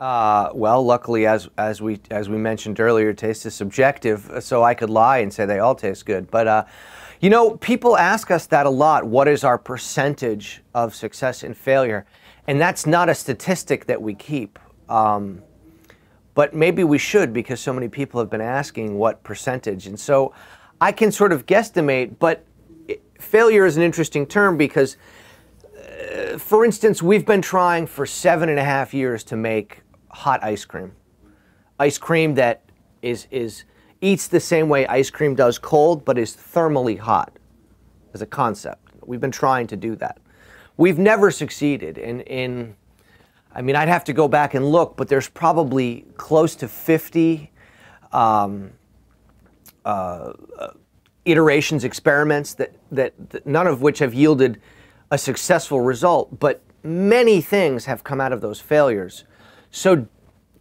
Well, luckily, as we mentioned earlier, taste is subjective, so I could lie and say they all taste good. But you know, people ask us that a lot. What is our percentage of success and failure? And that's not a statistic that we keep. But maybe we should, because so many people have been asking what percentage. And so I can sort of guesstimate, but failure is an interesting term because, for instance, we've been trying for 7.5 years to make hot ice cream. Ice cream that eats the same way ice cream does cold, but is thermally hot as a concept. We've been trying to do that. We've never succeeded I mean, I'd have to go back and look, but there's probably close to 50 iterations, experiments that none of which have yielded a successful result, but many things have come out of those failures. So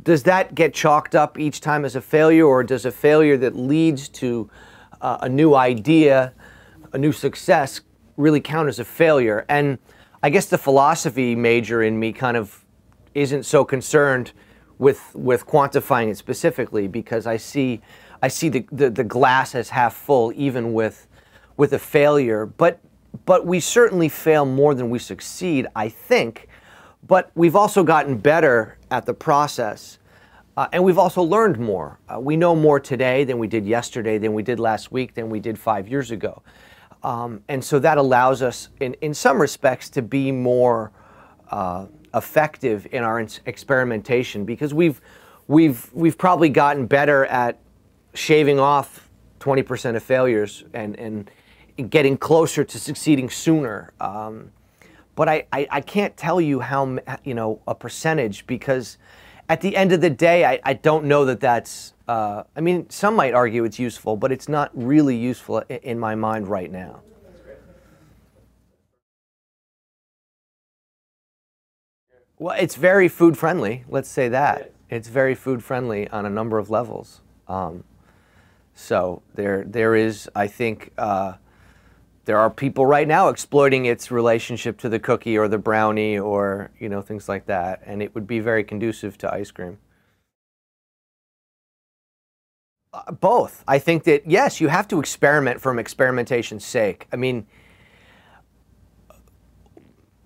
does that get chalked up each time as a failure, or does a failure that leads to a new idea, a new success, really count as a failure? And I guess the philosophy major in me kind of isn't so concerned with quantifying it specifically, because I see the glass as half full even with a failure. But we certainly fail more than we succeed, I think. But we've also gotten better at the process, and we've also learned more. We know more today than we did yesterday, than we did last week, than we did 5 years ago. And so that allows us, in some respects, to be more effective in our experimentation, because we've probably gotten better at shaving off 20% of failures and getting closer to succeeding sooner. But I can't tell you how, a percentage, because at the end of the day, I don't know that that's, I mean, some might argue it's useful, but it's not really useful in my mind right now. Well, it's very food friendly, let's say that. It's very food friendly on a number of levels. So there is, I think, there are people right now exploiting its relationship to the cookie or the brownie or, things like that. And it would be very conducive to ice cream. Both. I think that, yes, you have to experiment from experimentation's sake. I mean,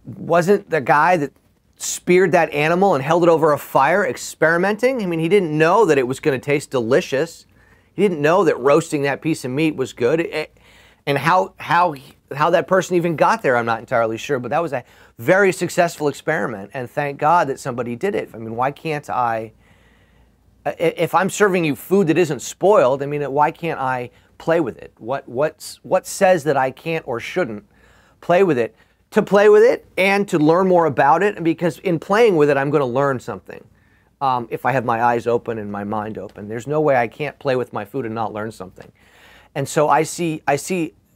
wasn't the guy that speared that animal and held it over a fire experimenting? I mean, he didn't know that it was going to taste delicious. He didn't know that roasting that piece of meat was good. And how that person even got there, I'm not entirely sure. But that was a very successful experiment. And thank God that somebody did it. I mean, why can't I, if I'm serving you food that isn't spoiled, I mean, why can't I play with it? What says that I can't or shouldn't play with it? To play with it and to learn more about it, because in playing with it, I'm going to learn something. If I have my eyes open and my mind open, there's no way I can't play with my food and not learn something. And so I see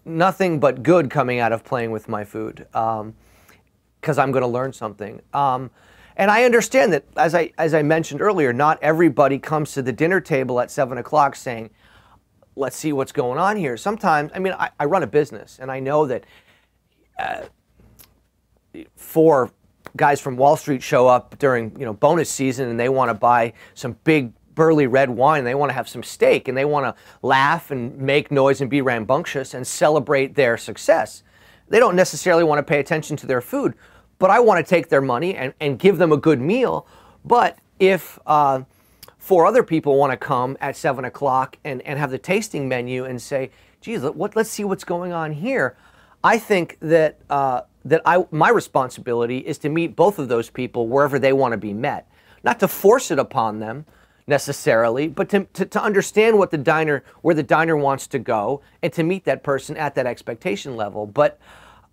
nothing but good coming out of playing with my food, because I'm going to learn something. And I understand that, as I mentioned earlier, not everybody comes to the dinner table at 7 o'clock saying, let's see what's going on here. Sometimes, I mean, I run a business, and I know that 4 guys from Wall Street show up during bonus season, and they want to buy some big burly red wine, and they want to have some steak, and they want to laugh and make noise and be rambunctious and celebrate their success. They don't necessarily want to pay attention to their food, but I want to take their money and give them a good meal. But if 4 other people want to come at 7 o'clock and have the tasting menu and say, geez, let's see what's going on here, I think that my responsibility is to meet both of those people wherever they want to be met. Not to force it upon them necessarily, but to understand where the diner wants to go, and to meet that person at that expectation level. But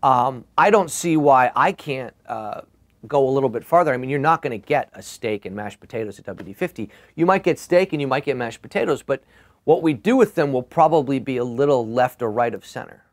I don't see why I can't go a little bit farther. I mean, you're not going to get a steak and mashed potatoes at WD-50. You might get steak and you might get mashed potatoes, but what we do with them will probably be a little left or right of center.